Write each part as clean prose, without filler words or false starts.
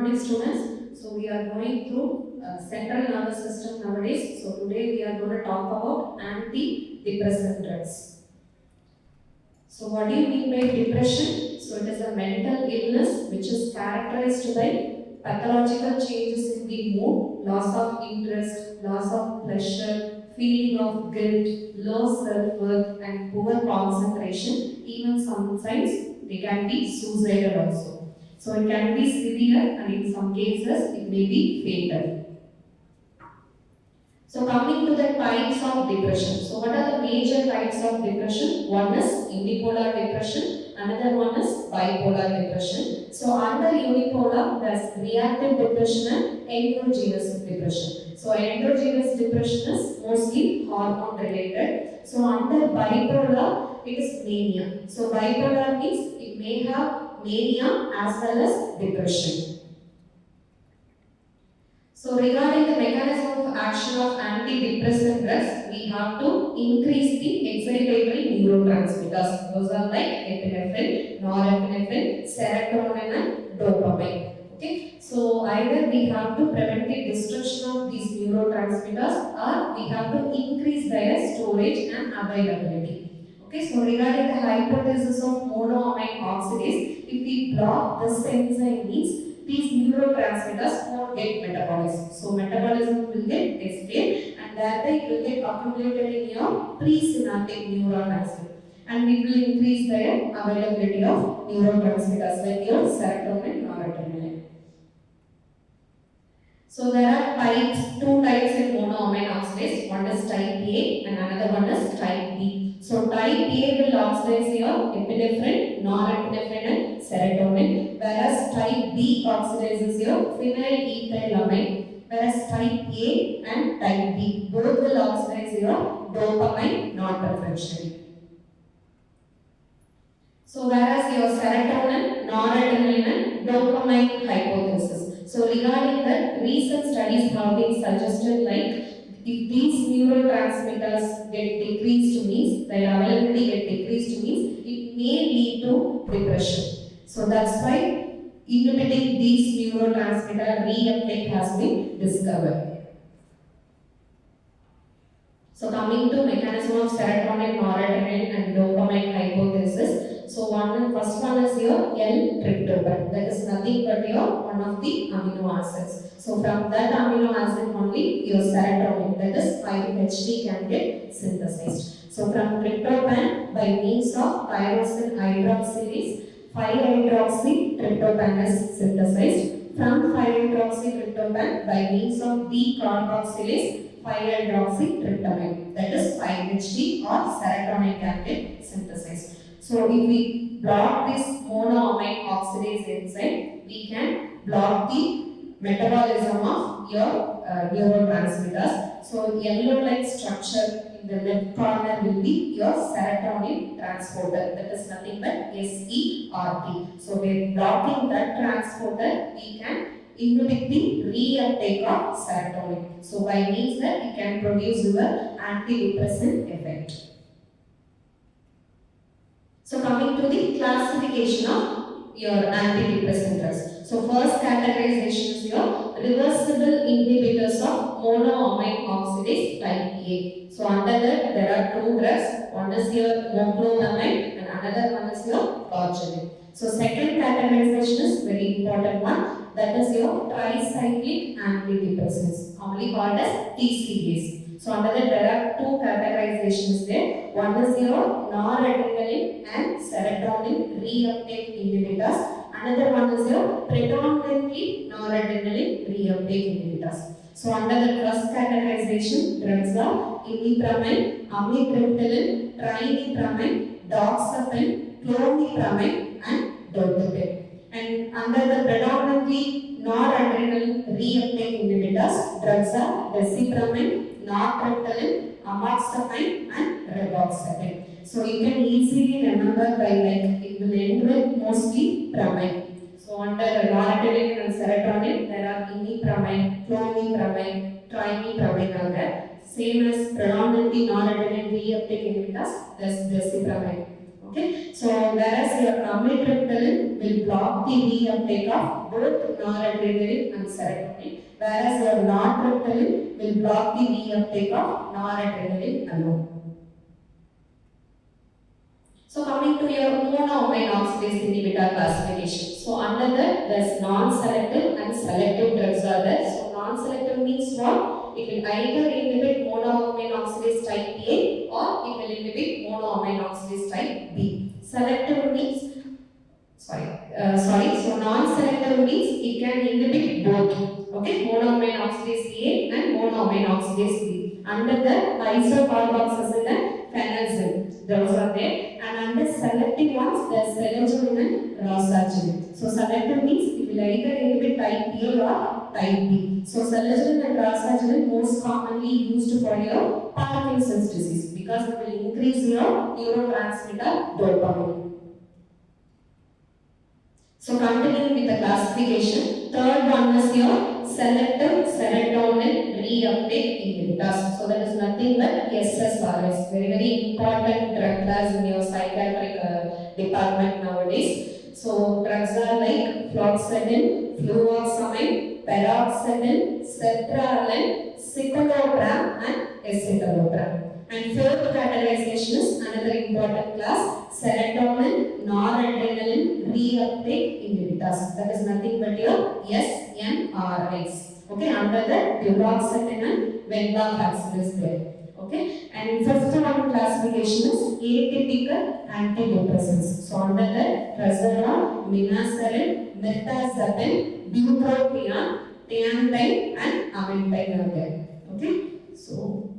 morning students. So we are going through central nervous system nowadays. So today we are going to talk about antidepressant drugs. So what do you mean by depression? So it is a mental illness which is characterized by pathological changes in the mood, loss of interest, loss of pleasure, feeling of guilt, low self-worth and poor concentration. Even sometimes they can be suicidal also. So it can be severe and in some cases it may be fatal. So coming to the types of depression. So what are the major types of depression? One is unipolar depression, another one is bipolar depression. So under unipolar, there's reactive depression and endogenous depression. So endogenous depression is mostly hormone related. So under bipolar, it is mania. So bipolar means it may have mania as well as depression. So regarding the mechanism of action of antidepressant drugs, we have to increase the excitatory neurotransmitters. Those are like epinephrine, norepinephrine, serotonin and dopamine. Okay, so either we have to prevent the destruction of these neurotransmitters or we have to increase their storage and availability. Okay, so regarding the hypothesis of monoamine oxidase, if we block this enzyme means these neurotransmitters won't get metabolism. So metabolism will get escaped and thereby it will get accumulated in your presynaptic neuron as well. And it will increase the availability of neurotransmitters like your serotonin, noradrenaline. So there are two types in monoamine oxidase. One is type A and another one is type B. So type A will oxidize your epinephrine, norepinephrine and serotonin, whereas type B oxidizes your phenylethylamine, whereas type A and type B both will oxidize your dopamine, not preferentially. So whereas your serotonin, noradrenaline and dopamine hypothesis. So regarding that, recent studies have been suggested like if these neurotransmitters get decreased means, their availability get decreased means, it may lead to depression. So that's why inhibiting these neurotransmitter reuptake has been discovered. So coming to mechanism of serotonin, noradrenaline and dopamine hypothesis. So first one is your L-tryptophan. That is nothing but your one of the amino acids. So from that amino acid only your serotonin, that is 5-HT can get synthesized. So from tryptophan by means of tyrosine hydroxylase, 5-hydroxytryptophan is synthesized. From 5-hydroxytryptophan by means of decarboxylase, 5-hydroxytryptamine, that is 5-HT or serotonin can get synthesized. So if we block this monoamine oxidase enzyme, we can block the metabolism of your neurotransmitters. So yellow-like structure in the left corner will be your serotonin transporter. That is nothing but SERT. So by blocking that transporter, we can inhibit the reuptake of serotonin. So by means that it can produce your antidepressant effect. So coming to the classification of your antidepressant drugs. So first categorization is your reversible inhibitors of monoamine oxidase type A. So under that there are two drugs. One is your moclobemide and another one is your lorcaserin. So second categorization is very important one. That is your tricyclic antidepressants, commonly called as TCAs. So under that there are two categorizations there. One is your noradrenaline and serotonin reuptake inhibitors. Another one is your predominantly noradrenaline reuptake inhibitors. So under the first categorization, drugs are imipramine, amitriptyline, trimipramine, doxepin, clomipramine and dopamine. And under the predominantly noradrenaline reuptake inhibitors, drugs are desipramine, nortriptyline, amoxicillin and reboxetine. So you can easily remember by like it will end with mostly pramine. So under noradrenaline and serotonin there are imipramine, clomipramine, trimipramine are there. Same as predominantly noradrenaline reuptake inhibitors, there's desipramine. Okay, so whereas your amitriptyline will block the reuptake of both noradrenaline and serotonin, whereas your nortriptyline will block the reuptake of noradrenaline alone. So coming to your monoamine oxidase inhibitor classification. So under that, there's non-selective and selective drugs are there. So non-selective means what? It will either inhibit monoamine oxidase type A or it will inhibit monoamine oxidase type B. Selective means, so non-selective means it can inhibit both. Okay, monoamine oxidase A and monoamine oxidase B. Under that, isocarboxyl and phenazine, those are there. And under selective ones, there's selegiline and rosagiline. So selective means it will either inhibit type A or type B. So selegiline and rosagiline most commonly used for your Parkinson's disease because it will increase your neurotransmitter dopamine. So continuing with the classification, third one is your selective serotonin reuptake inhibitors. So that is nothing but SSRIs. Very important drug class in your psychiatric department nowadays. So drugs are like fluoxetine, fluoxamine, paroxetine, sertraline, citalopram and escitalopram. And fourth categorization is another important class, serotonin noradrenaline reuptake inhibitors. That is nothing but your SNRIs. Okay, under that duloxetine and venlafaxine is there. Okay, and fifth one classification is atypical antidepressants. So under that, trazodone, minaserine, mirtazapine, bupropion, tianepine and amantine are there. Okay, so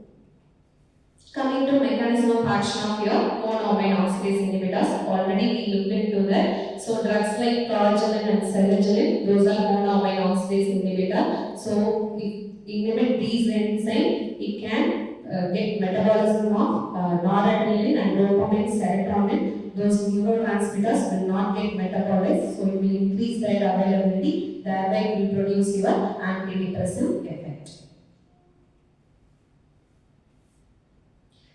coming to mechanism of action of your monoamine oxidase inhibitors, already we looked into that. So drugs like clozapine and selegiline, those are monoamine oxidase inhibitor. So if inhibit these enzymes, it can get metabolism of noradrenaline and dopamine, serotonin. Those neurotransmitters will not get metabolized, so it will increase their availability. Thereby, it will produce your antidepressant effect.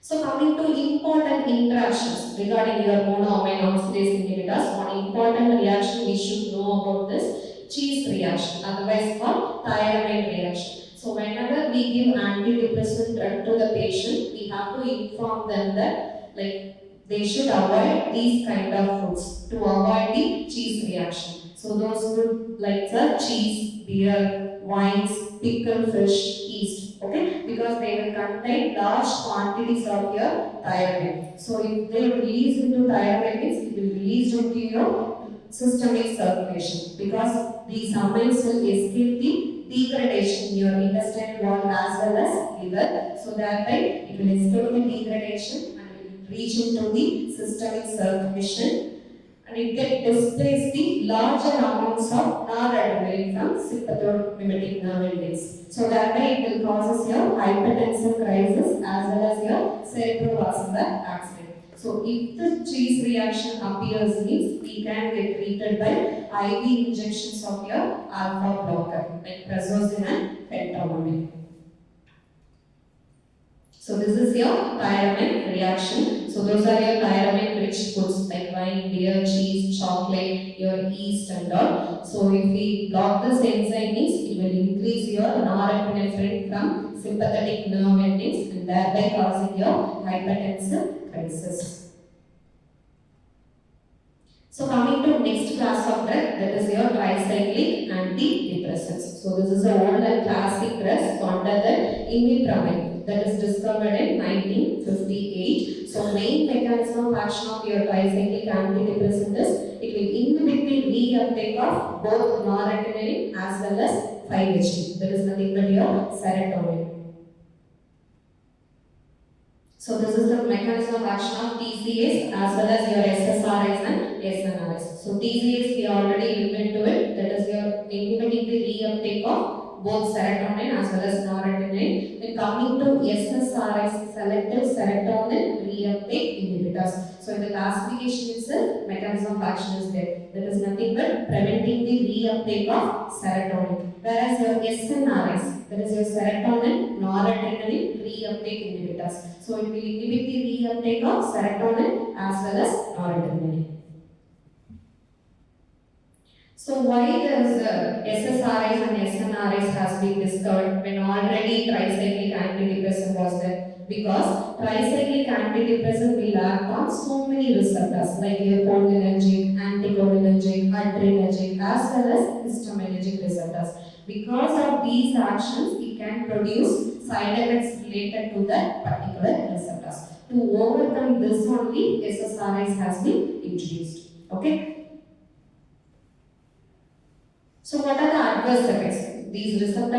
So coming to important interactions regarding your monoamine oxidase inhibitors, one important reaction we should know about this cheese reaction, otherwise called thiamine reaction. So whenever we give antidepressant drug to the patient, we have to inform them that they should avoid these kind of foods to avoid the cheese reaction. So those food like the cheese, beer, wines, pickled fish, yeast, okay, because they will contain large quantities of your thiamine. So if they release into thiamine, it will release into your systemic circulation because these amines will escape the degradation in your intestinal wall as well as liver. So thereby it will escape the degradation and will reach into the systemic circulation and it can displace the larger amounts of noradrenaline from sympathomimetic nerve endings. So that way it will cause your hypertensive crisis as well as your cerebrovascular accident. So if the cheese reaction appears means we can get treated by IV injections of your alpha blocker like prazosin and phentermine. So this is your thiamine reaction. So those are your thiamine rich foods like wine, beer, cheese, chocolate, your yeast and all. So if we block this enzyme means it will increase your norepinephrine from sympathetic nerve endings and thereby causing your hypertensive crisis. So coming to next class of drug, that is your tricyclic antidepressants. So this is an old and classic drug. So under the imipramine that is discovered in 1958. So main mechanism of action of your tricyclic antidepressant is it will inhibit the reuptake of both noradrenaline as well as 5-HT. That is nothing but your serotonin. So this is the mechanism of action of TCAs as well as your SSRIs and SNRIs. So TCAs we already looked into it. That is your inhibiting the reuptake of both serotonin as well as noradrenaline. Then coming to SSRIs, selective serotonin reuptake inhibitors. So in the classification itself, mechanism of action is there. That is nothing but preventing the reuptake of serotonin. Whereas your SNRIs, That is your serotonin, noradrenaline, reuptake inhibitors. So it will inhibit the reuptake of serotonin as well as noradrenaline. So why does SSRIs and SNRIs has been discovered when already tricyclic antidepressant was there? Because tricyclic antidepressant will act on so many receptors like your cholinergic, anticholinergic, adrenergic as well as histaminergic receptors. Because of these actions, it can produce side effects related to that particular receptors. To overcome this only, SSRIs has been introduced. Okay. So what are the adverse effects? These receptors